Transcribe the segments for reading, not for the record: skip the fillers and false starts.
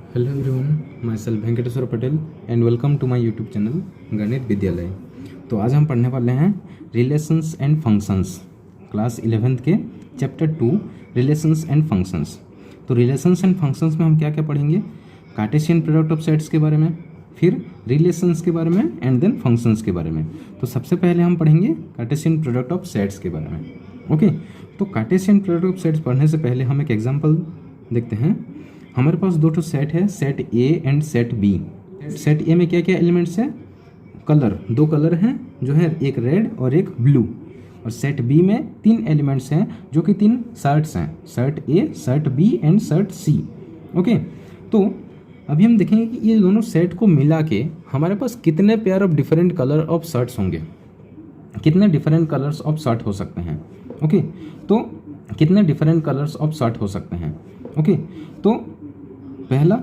Hello everyone, myself Venkateshwar Patel and welcome to my YouTube channel Ganit Vidyalaya. तो आज हम पढ़ने वाले हैं relations and functions, class 11th के चैप्टर 2 रिलेशंस एंड फंक्शंस। तो रिलेशंस एंड फंक्शंस में हम क्या क्या पढ़ेंगे? कार्टेशियन प्रोडक्ट ऑफ सेट्स के बारे में, फिर रिलेशंस के बारे में एंड देन फंक्शंस के बारे में। तो सबसे पहले हम पढ़ेंगे कार्टेशियन प्रोडक्ट ऑफ सेट्स के बारे में। ओके, तो कार्टेशियन प्रोडक्ट ऑफ सेट्स पढ़ने से पहले हम एक एग्जाम्पल देखते हैं। हमारे पास दो सेट है, set A and set B. Set A में क्या क्या एलिमेंट्स है? कलर, दो कलर हैं जो है, एक रेड और एक ब्लू। और सेट बी में तीन एलिमेंट्स हैं जो कि तीन शर्ट्स हैं, shirt A, shirt B and shirt C. Okay, तो अभी हम देखेंगे कि ये दोनों सेट को मिला के हमारे पास कितने pair of different colour of shirts होंगे, कितने डिफरेंट कलर्स ऑफ शर्ट हो सकते हैं। ओके, तो कितने डिफरेंट कलर्स ऑफ शर्ट हो सकते हैं। ओके, तो पहला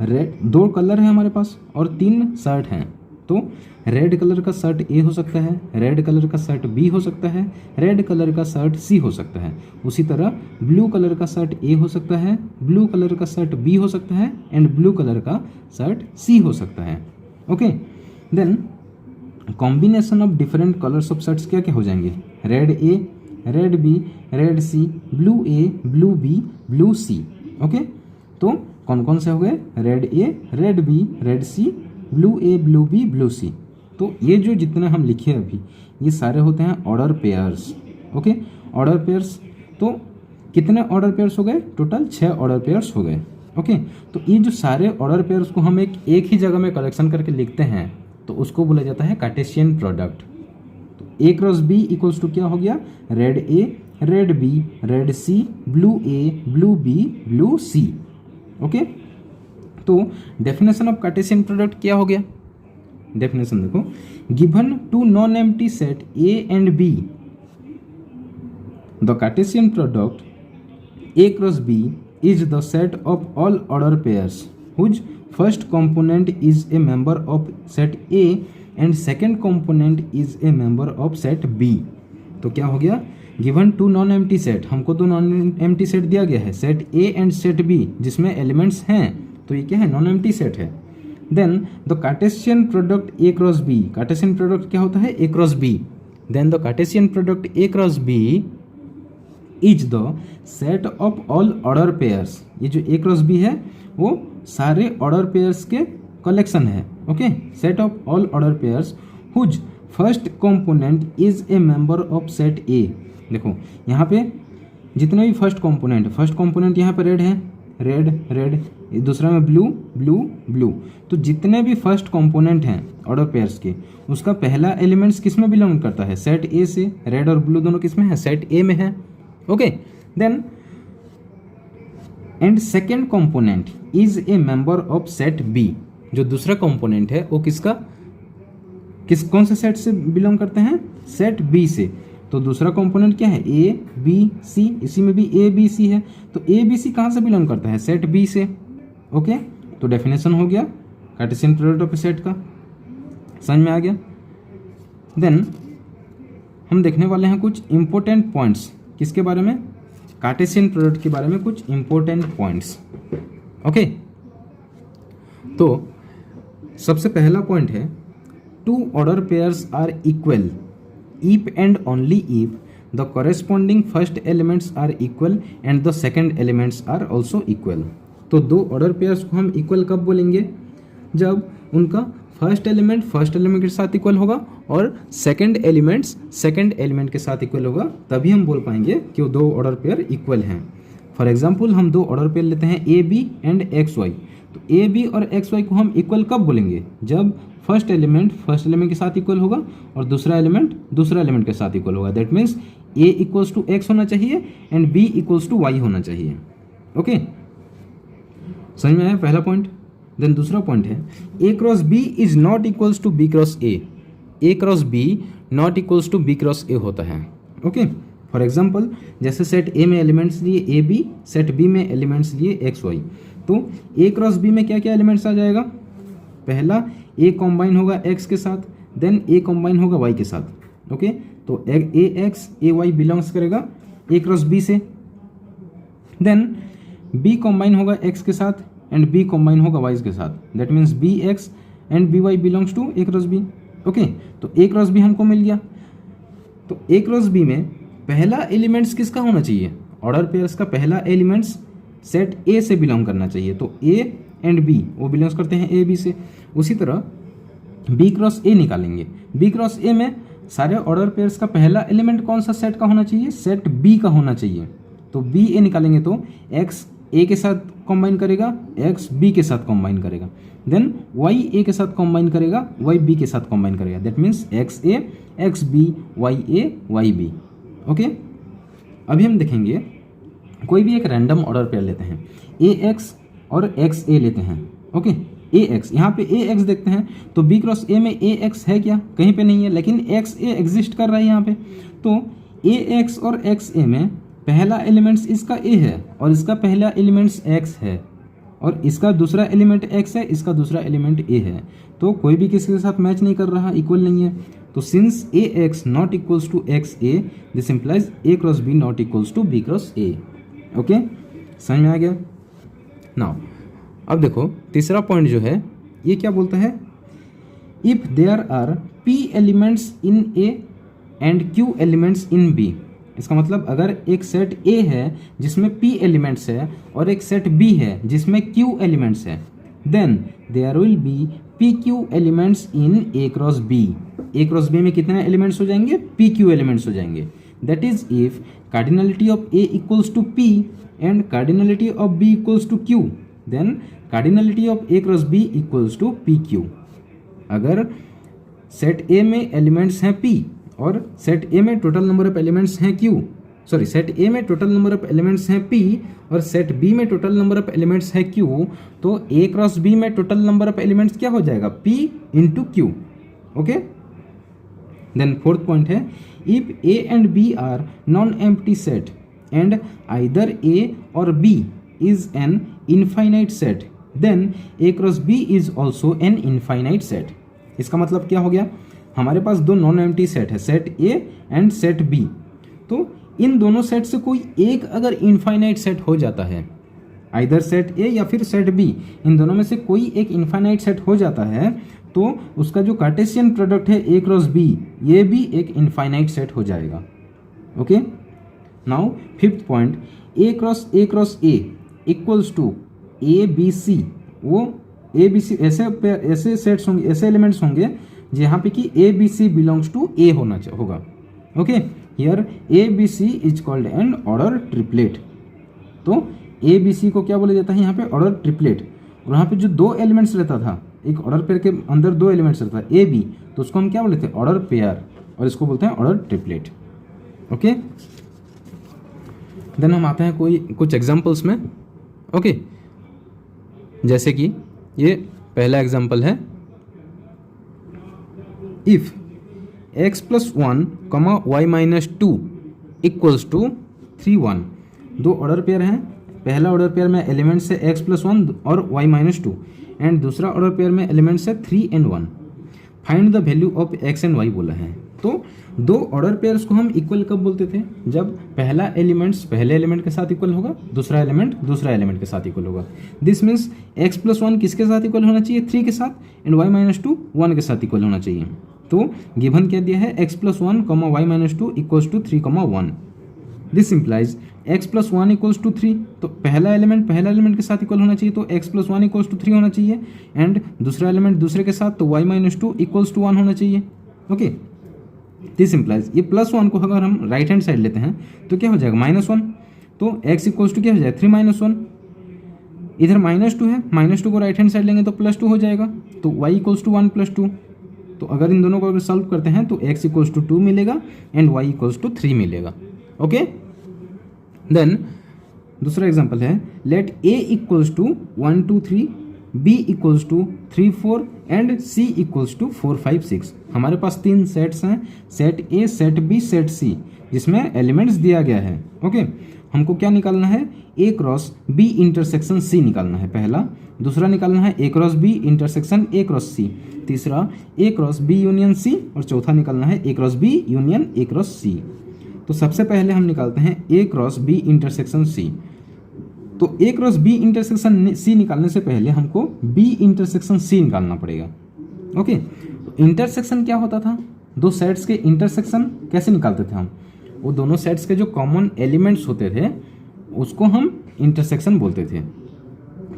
रेड, दो कलर है हमारे पास और तीन शर्ट हैं। तो रेड कलर का शर्ट ए हो सकता है, रेड कलर का शर्ट बी हो सकता है, रेड कलर का शर्ट सी हो सकता है। उसी तरह ब्लू कलर का शर्ट ए हो सकता है, ब्लू कलर का शर्ट बी हो सकता है एंड ब्लू कलर का शर्ट सी हो सकता है। Okay, then combination of different colours of shirts क्या क्या हो जाएंगे? Red A, red B, red C, blue A, blue B, blue C. Okay, तो कौन कौन से हो गए? Red A, red B, red C, blue A, blue B, blue सी। तो ये जो जितने हम लिखे अभी, ये सारे होते हैं order pairs. Okay, order pairs. तो कितने ऑर्डर पेयर्स हो गए? टोटल 6 ऑर्डर पेयर्स हो गए। ओके, तो ये जो सारे ऑर्डर पेयर्स को हम एक ही जगह में कलेक्शन करके लिखते हैं तो उसको बोला जाता है कार्टेशियन प्रोडक्ट। तो A cross B equals to क्या हो गया? Red A, red B, red C, blue A, blue B, blue C. Okay, तो डेफिनेशन ऑफ कार्टेशियन प्रोडक्ट क्या हो गया? डेफिनेशन देखो, given two non empty set A and B, the Cartesian product A cross B is the set of all order pairs whose first component is a member of set A and second component is a member of set B। तो क्या हो गया? Given two non empty set, हमको दो non empty सेट दिया गया है, set A and set B, जिसमें एलिमेंट्स हैं। तो ये क्या है? नॉन एम्प्टी सेट है। Then the Cartesian product A cross B, cartesian product क्या होता है? A cross B. Then the Cartesian product A cross B is the set of all order pairs. ये जो ए क्रॉस बी है वो सारे order pairs के collection है। Okay, set of all order pairs whose first component is a member of set A. देखो यहाँ पे जितने भी फर्स्ट कंपोनेंट यहाँ पे रेड है, रेड रेड, दूसरा में ब्लू ब्लू ब्लू। तो जितने भी फर्स्ट कंपोनेंट हैं ऑर्डर पेयर्स के, उसका पहला एलिमेंट्स किस में बिलोंग करता है? सेट ए से। रेड और ब्लू दोनों किस में है? सेट ए में है। Okay, then and second component is a member of set B. जो दूसरा कंपोनेंट है वो कौन से सेट से बिलोंग करते हैं? सेट बी से। तो दूसरा कंपोनेंट क्या है? A B C. इसी में भी ए बी सी है, तो ए बी सी कहाँ से बिलोंग करता है? सेट बी से। ओके, तो डेफिनेशन हो गया कार्टेशियन प्रोडक्ट ऑफ सेट का, समझ में आ गया। देन हम देखने वाले हैं कुछ इंपॉर्टेंट पॉइंट्स, किसके बारे में? कार्टेशियन प्रोडक्ट के बारे में कुछ इंपॉर्टेंट पॉइंट्स। ओके, तो सबसे पहला पॉइंट है, two order pairs are equal if and only if the corresponding first elements are equal and the second elements are also equal। तो दो ऑर्डर पेयर्स को हम इक्वल कब बोलेंगे? जब उनका फर्स्ट एलिमेंट के साथ इक्वल होगा और सेकंड एलिमेंट के साथ इक्वल होगा, तभी हम बोल पाएंगे कि वो दो ऑर्डर पेयर इक्वल हैं। फॉर एग्जाम्पल हम दो ऑर्डर पेयर लेते हैं A B and X Y. तो ए बी और एक्स वाई को हम इक्वल कब बोलेंगे? जब फर्स्ट एलिमेंट के साथ इक्वल होगा और दूसरा एलिमेंट के साथ इक्वल होगा। That means A equals to X होना चाहिए and B equals to Y होना चाहिए। ओके, समझ में आया पहला पॉइंट। देन दूसरा पॉइंट है, A cross B is not equals to B cross A. A cross B not equals to B cross A होता है। ओके, फॉर एग्जाम्पल जैसे सेट ए में एलिमेंट्स लिए ए बी, सेट बी में elements लिए X Y. तो A cross B में क्या क्या एलिमेंट्स आ जाएगा? पहला ए कॉम्बाइन होगा एक्स के साथ, देन ए कॉम्बाइन होगा वाई के साथ। ओके, तो A X A Y belongs करेगा ए क्रॉस बी से। देन बी कॉम्बाइन होगा एक्स के साथ, एंड बी कॉम्बाइन होगा वाइज के साथ, that means B X and B Y belongs to A cross B. Okay, तो ए क्रॉस बी हमको मिल गया। तो ए क्रॉस बी में पहला एलिमेंट्स किसका होना चाहिए, ऑर्डर पेयर्स का पहला एलिमेंट्स सेट ए से बिलोंग करना चाहिए। तो ए एंड बी वो बिलोंग्स करते हैं ए बी से। उसी तरह बी क्रॉस ए निकालेंगे। बी क्रॉस ए में सारे ऑर्डर पेयर्स का पहला एलिमेंट कौन सा सेट का होना चाहिए, सेट बी का होना चाहिए। तो बी ए निकालेंगे तो एक्स ए के साथ कंबाइन करेगा, एक्स बी के साथ कंबाइन करेगा, देन वाई ए के साथ कंबाइन करेगा, वाई बी के साथ कंबाइन करेगा, that means X A X B Y A Y B. Okay, अभी हम देखेंगे कोई भी एक रैंडम ऑर्डर पेयर लेते हैं, ए एक्स और एक्स ए लेते हैं। ओके, ए एक्स, यहाँ पे ए एक्स देखते हैं तो बी क्रॉस ए में ए एक्स है क्या, कहीं पे नहीं है, लेकिन एक्स ए एग्जिस्ट कर रहा है यहाँ पे। तो ए एक्स और एक्स ए में पहला एलिमेंट्स इसका ए है और इसका पहला एलिमेंट्स एक्स है और इसका दूसरा एलिमेंट एक्स है, इसका दूसरा एलिमेंट ए है। तो कोई भी किसी के साथ मैच नहीं कर रहा, इक्वल नहीं है। तो since A X not equals to X A, this implies A cross B not equals to B cross A. Okay, समझ में आ गया। नाउ अब देखो तीसरा पॉइंट जो है ये क्या बोलता है, if there are P elements in A and Q elements in B. इसका मतलब अगर एक सेट ए है जिसमें p एलिमेंट्स है और एक सेट b है जिसमें q एलिमेंट्स है, then there will be p q elements in a cross b। a cross b में कितने एलिमेंट्स हो जाएंगे, p q एलिमेंट्स हो जाएंगे। That is if cardinality of a equals to p and cardinality of b equals to q, then cardinality of a cross b equals to p q। अगर set a में elements हैं p और set A में total number of elements हैं Q, sorry set A में total number of elements हैं P और set B में टोटल नंबर ऑफ एलिमेंट्स है क्यू, तो ए क्रॉस बी में टोटल नंबर ऑफ एलिमेंट्स क्या हो जाएगा, P into Q. Okay, then fourth point है, if A and B are non empty set and either A or B is an infinite set, then A cross B is also an infinite set. इसका मतलब क्या हो गया, हमारे पास दो non empty set है, set A and set B. तो इन दोनों सेट से कोई एक अगर इनफाइनाइट सेट हो जाता है, आइदर सेट ए या फिर सेट बी, इन दोनों में से कोई एक इनफाइनाइट सेट हो जाता है, तो उसका जो कार्टेशियन प्रोडक्ट है ए क्रॉस बी, ये भी एक इनफाइनाइट सेट हो जाएगा। Okay, now fifth point, A cross A equals to A B C. वो ए बी सी ऐसे सेट्स होंगे, ऐसे एलिमेंट्स होंगे जहाँ पे कि A B C belongs to A होगा। Okay, here A B C is called an order triplet. तो ए बी सी को क्या बोला जाता है यहाँ पे, ऑर्डर ट्रिपलेट। और यहाँ पे जो दो एलिमेंट्स रहता था, एक ऑर्डर पेयर के अंदर दो एलिमेंट्स रहता था ए बी, तो उसको हम क्या बोलते थे, ऑर्डर पेयर, और इसको बोलते हैं ऑर्डर ट्रिपलेट। ओके, देन हम आते हैं कुछ एग्जाम्पल्स में। ओके, जैसे कि ये पहला एग्जाम्पल है, इफ x प्लस 1 कमा y माइनस 2 इक्वल्स टू 3 1। दो ऑर्डर पेयर हैं, पहला ऑर्डर पेयर में एलिमेंट्स है x प्लस 1 और y माइनस 2 एंड दूसरा ऑर्डर पेयर में एलिमेंट्स है 3 and 1। Find the value of x and y बोला है। तो दो ऑर्डर पेयर्स को हम इक्वल कब बोलते थे, जब पहला एलिमेंट्स पहले एलिमेंट के साथ इक्वल होगा, दूसरा एलिमेंट दूसरा एलिमेंट के साथ इक्वल होगा। दिस मीन्स x प्लस 1 किसके साथ इक्वल होना चाहिए, 3 के साथ, एंड y माइनस 2 1 के साथ इक्वल होना चाहिए। तो गिवन क्या दिया है, x plus 1 comma y minus 2 equals to 3 comma 1। This implies x plus 1 equals to 3। तो पहला एलिमेंट के साथ इक्वल होना चाहिए, तो x प्लस 1 इक्वल्स टू 3 होना चाहिए, एंड दूसरा एलिमेंट दूसरे के साथ, तो y माइनस 2 इक्वल्स टू 1 होना चाहिए। ओके, दिस इंप्लाइज ये प्लस 1 को अगर हम राइट हैंड साइड लेते हैं तो क्या हो जाएगा, -1। तो x इक्वल्स टू क्या हो जाएगा, 3 माइनस 1। इधर -2 है, -2 को राइट हैंड साइड लेंगे तो +2 हो जाएगा, तो y इक्वल्स टू 1 + 2। तो अगर इन दोनों को अगर सॉल्व करते हैं तो x इक्वल्स टू 2 मिलेगा एंड y इक्वल्स टू 3 मिलेगा। ओके, देन दूसरा एग्जांपल है, let a equals to 1 2 3, b equals to 3 4 and c equals to 4 5 6। हमारे पास तीन सेट्स हैं, set a, set b, set c, जिसमें एलिमेंट्स दिया गया है। ओके, हमको क्या निकालना है, a cross b intersection c निकालना है पहला, दूसरा निकालना है a cross b intersection a cross c, तीसरा a cross b union c, और चौथा निकालना है a cross b union a cross c। तो सबसे पहले हम निकालते हैं a cross b intersection c। तो ए क्रॉस बी इंटरसेक्शन सी निकालने से पहले हमको बी इंटरसेक्शन सी निकालना पड़ेगा। ओके, तो इंटरसेक्शन क्या होता था, दो सेट्स के इंटरसेक्शन कैसे निकालते थे हम, वो दोनों सेट्स के जो कॉमन एलिमेंट्स होते थे उसको हम इंटरसेक्शन बोलते थे।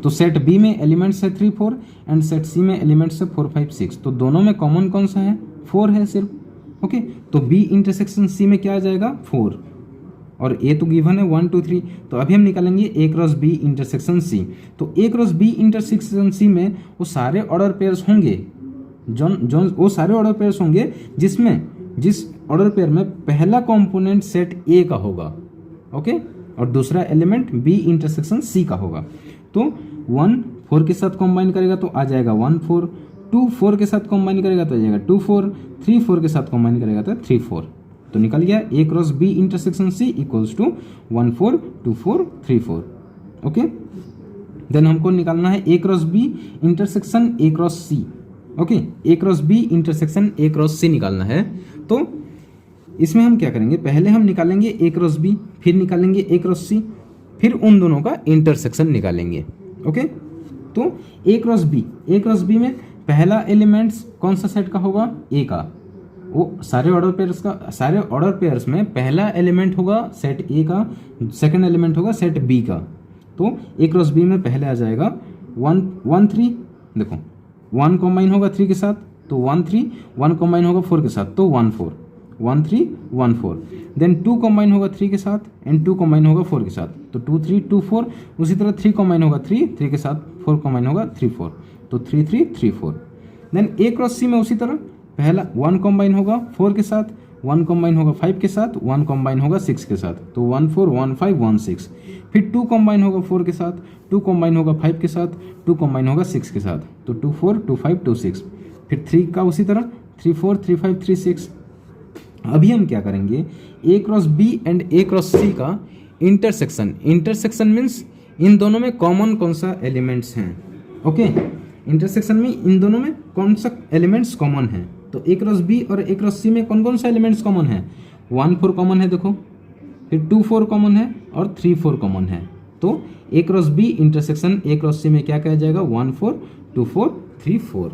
तो सेट बी में एलिमेंट्स है 3 4 एंड सेट सी में एलिमेंट्स है 4 5 6, तो दोनों में कॉमन कौन सा है, 4 है सिर्फ। ओके, तो बी इंटरसेक्शन सी में क्या आ जाएगा 4, और ए तो गिवन है 1 2 3, तो अभी हम निकालेंगे ए क्रॉस बी इंटरसेक्शन सी। तो ए क्रॉस बी इंटरसेक्शन सी में वो सारे ऑर्डर पेयर्स होंगे, जो वो सारे ऑर्डर पेयर्स होंगे जिस ऑर्डर पेयर में पहला कंपोनेंट सेट ए का होगा, ओके, और दूसरा एलिमेंट बी इंटरसेक्शन सी का होगा। तो 1 4 के साथ कंबाइन करेगा तो आ जाएगा 1 4, 2 4 के साथ कंबाइन करेगा तो आ जाएगा 2 4, 3 4 के साथ कंबाइन करेगा तो 3 4। तो निकल गया A cross B intersection C equals to 1 4 2 4 3 4। Okay, then हमको निकालना है A cross B intersection A cross C. Okay, A cross B intersection A cross C निकालना है। तो इसमें हम क्या करेंगे, पहले हम निकालेंगे ए क्रॉस बी, फिर निकालेंगे ए क्रॉस सी, फिर उन दोनों का इंटरसेक्शन निकालेंगे। ओके, तो ए क्रॉस बी में पहला एलिमेंट्स कौन सा सेट का होगा, ए का। वो सारे ऑर्डर पेयर्स में पहला एलिमेंट होगा सेट ए का, सेकंड एलिमेंट होगा सेट बी का। तो ए क्रॉस बी में पहले आ जाएगा 1 1 3, देखो 1 कंबाइन होगा 3 के साथ तो 1 3, 1 कंबाइन होगा 4 के साथ तो 1 4, 1 3 1 4, देन 2 कंबाइन होगा 3 के साथ एंड 2 कंबाइन होगा 4 के साथ तो 2 3 2 4, उसी तरह 3 कंबाइन होगा 3 के साथ, 4 कंबाइन होगा 3 4, तो 3 3 3 4। देन ए क्रॉस सी में उसी तरह पहला 1 कंबाइन होगा 4 के साथ, 1 कंबाइन होगा 5 के साथ, 1 कंबाइन होगा 6 के साथ तो 1 4 1 5 1 6, फिर 2 कंबाइन होगा 4 के साथ, 2 कंबाइन होगा 5 के साथ, 2 कंबाइन होगा 6 के साथ तो 2 4 2 5 2 6, फिर 3 का उसी तरह 3 4 3 5 3 6। अभी हम क्या करेंगे, A cross B and A cross C का इंटरसेक्शन मीन्स इन दोनों में कॉमन कौन सा एलिमेंट्स हैं। ओके, इंटरसेक्शन में इन दोनों में कौन सा एलिमेंट्स कॉमन है, तो ए क्रॉस बी और ए क्रॉस सी में कौन कौन सा एलिमेंट्स कॉमन है, 1 4 कॉमन है देखो, फिर 2 4 कॉमन है और 3 4 कॉमन है। तो A cross B intersection A cross C में क्या कहा जाएगा 1 4 2 4 3 4।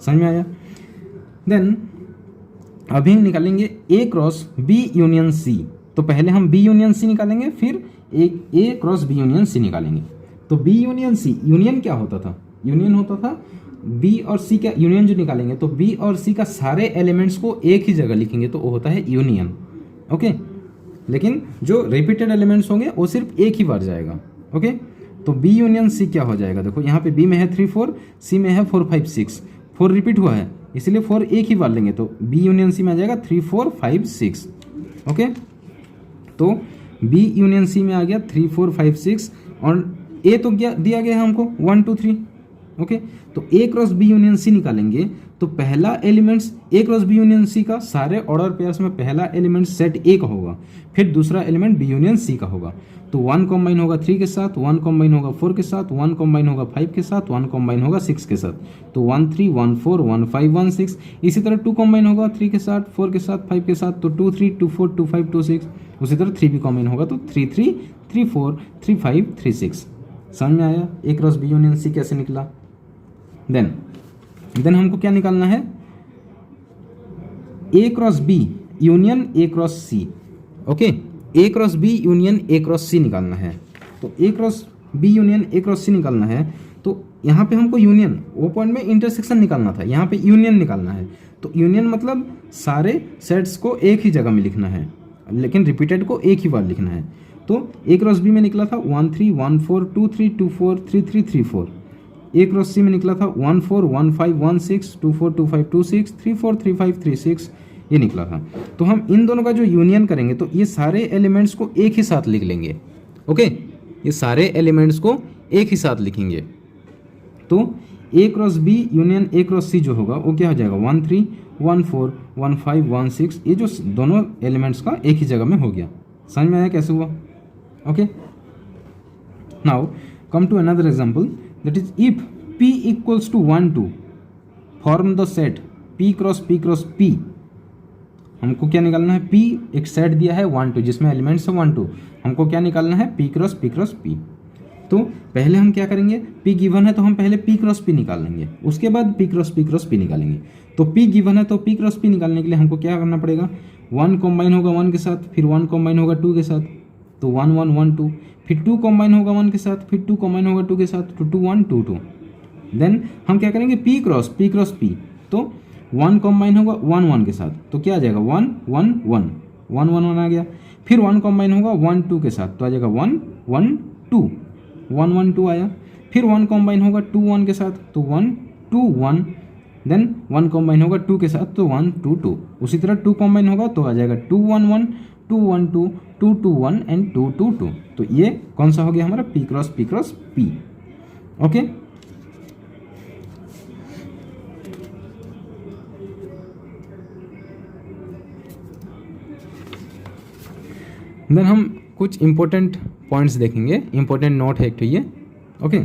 समझ में आया। देन अभी हम निकालेंगे ए क्रॉस बी यूनियन सी। तो पहले हम बी यूनियन सी निकालेंगे, फिर ए क्रॉस बी यूनियन सी निकालेंगे। तो बी यूनियन सी, यूनियन क्या होता था, यूनियन होता था बी और सी का यूनियन जो निकालेंगे तो बी और सी का सारे एलिमेंट्स को एक ही जगह लिखेंगे तो वो होता है यूनियन। ओके, लेकिन जो रिपीटेड एलिमेंट्स होंगे वो सिर्फ एक ही बार जाएगा। ओके, तो बी यूनियन सी क्या हो जाएगा, देखो यहाँ पे बी में है 3 4, सी में है 4 5 6, 4 रिपीट हुआ है इसलिए 4 एक ही बार लेंगे तो बी यूनियन सी में आ जाएगा 3 4 5 6। ओके, तो बी यूनियन सी में आ गया 3 4 5 6 और ए तो क्या दिया गया है हमको 1 2 3। ओके, तो ए क्रॉस बी यूनियन सी निकालेंगे तो पहला एलिमेंट्स ए क्रॉस बी यूनियन सी का सारे ऑर्डर पेयर्स में पहला एलिमेंट सेट ए का होगा, फिर दूसरा एलिमेंट बी यूनियन सी का होगा। तो 1 कंबाइन होगा 3 के साथ, 1 कंबाइन होगा 4 के साथ, 1 कंबाइन होगा 5 के साथ, 1 कंबाइन होगा 6 के साथ तो 1 3 1 4 1 5 1 6। इसी तरह 2 कंबाइन होगा 3 के साथ, 4 के साथ, 5 के साथ तो 2 3 2 4 2 5 2 6। उसी तरह 3 भी कंबाइन होगा तो 3 3 3 4 3 5 3 6। समझ में आया A cross B union C कैसे निकला। देन हमको क्या निकालना है, A cross B union A cross C. Okay, A cross B union A cross C निकालना है। तो A cross B union A cross C निकालना है तो यहाँ पे हमको यूनियन, वो पॉइंट में इंटरसेक्शन निकालना था, यहाँ पे यूनियन निकालना है। तो यूनियन मतलब सारे सेट्स को एक ही जगह में लिखना है लेकिन रिपीटेड को एक ही बार लिखना है। तो ए क्रॉस बी में निकला था 1 3 1 4 2 3 2 4 3 3 3 4। ए क्रॉस सी में निकला था 1 4 1 5 1 6 2 4 2 5 2 6 3 4 3 5 3 6 ये निकला था। तो हम इन दोनों का जो यूनियन करेंगे तो ये सारे एलिमेंट्स को एक ही साथ लिख लेंगे। ओके, ये सारे एलिमेंट्स को एक ही साथ लिखेंगे तो A cross B union A cross C जो होगा वो क्या हो जाएगा 1 3 1 4 1 5 1 6। ये जो दोनों एलिमेंट्स का एक ही जगह में हो गया। समझ में आया कैसे हुआ। Okay, now come to another example, that is if p equals to 1 2 form the set p cross p। हमको क्या निकालना है, p एक सेट दिया है 1 2 जिसमें एलिमेंट्स है 1 2, हमको क्या निकालना है p क्रॉस p। तो पहले हम क्या करेंगे, P गिवन है तो हम पहले P क्रॉस P निकाल लेंगे, उसके बाद P क्रॉस P निकालेंगे। तो P गिवन है तो P क्रॉस P निकालने के लिए हमको क्या करना पड़ेगा, 1 कॉम्बाइन होगा 1 के साथ, फिर 1 कॉम्बाइन होगा 2 के साथ, तो 1 1 1 2, फिर 2 कॉम्बाइन होगा 1 के साथ, फिर 2 कॉम्बाइन होगा 2 के साथ, तो 2 1 2 2। देन हम क्या करेंगे, P क्रॉस P, तो 1 कॉम्बाइन होगा 1 1 के साथ, तो क्या आ जाएगा 1 1 1 1 1 1 आ गया। फिर 1 कॉम्बाइन होगा 1 2 के साथ, तो आ जाएगा 1 1 2 1 1 2 आया। फिर 1 कॉम्बाइन होगा 2 1 के साथ, तो 1 2 1। देन 1 कॉम्बाइन होगा 2 के साथ, तो 1 2 2। उसी तरह 2 कॉम्बाइन होगा तो आ जाएगा 2 1 1 2 1 2 2 2 1 एंड 2 2 2। तो ये कौन सा हो गया हमारा, P cross P। Okay, then हम कुछ इंपॉर्टेंट पॉइंट्स देखेंगे, इंपॉर्टेंट नोट है एक तो ये। ओके,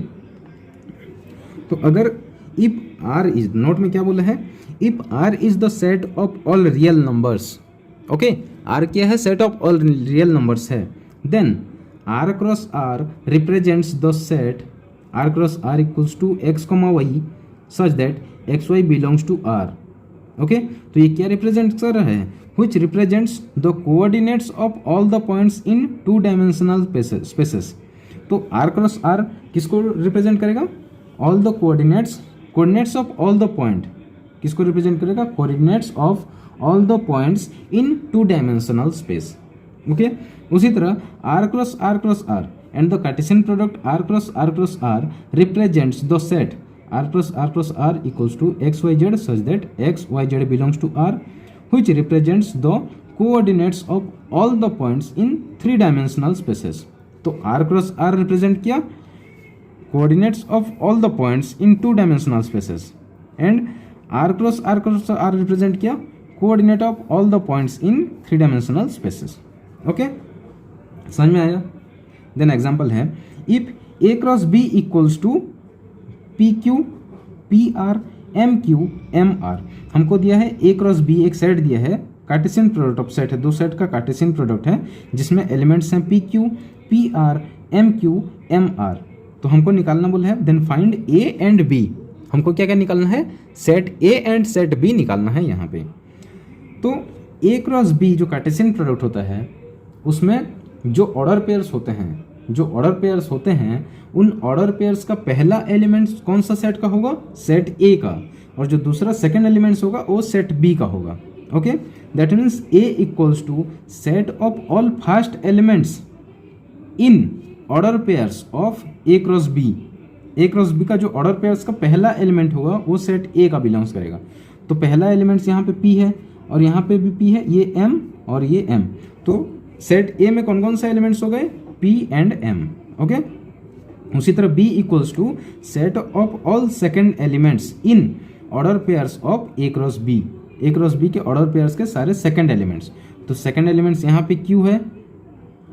तो अगर इफ R इज, नोट में क्या बोला है, if R is the set of all real numbers. Okay, R क्या है, set of all real numbers है। Then R cross R represents the set R cross R equals to x, y such that x y belongs to R। Okay, तो ये क्या represent कर रहा है, which represents the coordinates of all the points in two dimensional spaces। तो R cross R किसको represent करेगा, all the coordinates of all the point, किसको रिप्रेजेंट करेगा, coordinates of all the points in two dimensional space। Okay, उसी तरह R cross R and the Cartesian product R cross R represents the set R cross R equals to xyz such that xyz belongs to R, which represents the coordinates of all the points in three dimensional spaces। तो R cross R represent किया coordinates of all the points in two dimensional spaces, and R cross R represent किया coordinate of all the points in three dimensional spaces। Okay, समझ में आया। Then example है, if A cross B equals to PQ PR MQ MR। हमको दिया है A cross B, एक set दिया है, कार्टेशियन प्रोडक्ट ऑफ सेट है, दो सेट का कार्टेशियन प्रोडक्ट है जिसमें एलिमेंट्स हैं PQ PR MQ MR। तो हमको निकालना बोला है, then find A and B। हमको क्या क्या निकालना है, set A and set B निकालना है यहाँ पे। तो A क्रॉस B जो कार्टेशियन प्रोडक्ट होता है उसमें जो ऑर्डर पेयर्स होते हैं, उन ऑर्डर पेयर्स का पहला एलिमेंट कौन सा सेट का होगा, सेट A का, और जो दूसरा सेकंड एलिमेंट्स होगा वो सेट B का होगा। Okay, that means A equals to set of all first elements in order pairs of A cross B। A cross B का जो ऑर्डर पेयर्स का पहला एलिमेंट होगा वो सेट A का बिलोंग्स करेगा। तो पहला एलिमेंट्स यहाँ पे P है और यहाँ पे भी P है, ये M और ये M। तो सेट A में कौन कौन सा एलिमेंट्स हो गए, P एंड M। ओके, उसी तरह B equals to set of all second elements in order pairs of A cross B। A cross B के ऑर्डर पेयर्स के सारे सेकंड एलिमेंट्स। तो सेकंड एलिमेंट्स यहाँ पे Q है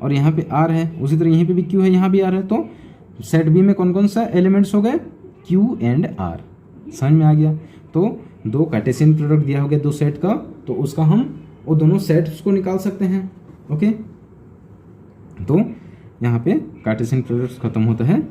और यहाँ पे R है, उसी तरह यहीं पे भी Q है, यहाँ भी R है। तो सेट B में कौन कौन सा एलिमेंट्स हो गए, Q एंड R। समझ में आ गया। तो दो कार्टेशियन प्रोडक्ट दिया हो गया दो सेट का, तो उसका हम वो दोनों सेट्स को निकाल सकते हैं। ओके, तो यहाँ पे कार्टेशियन प्रोडक्ट खत्म होता है।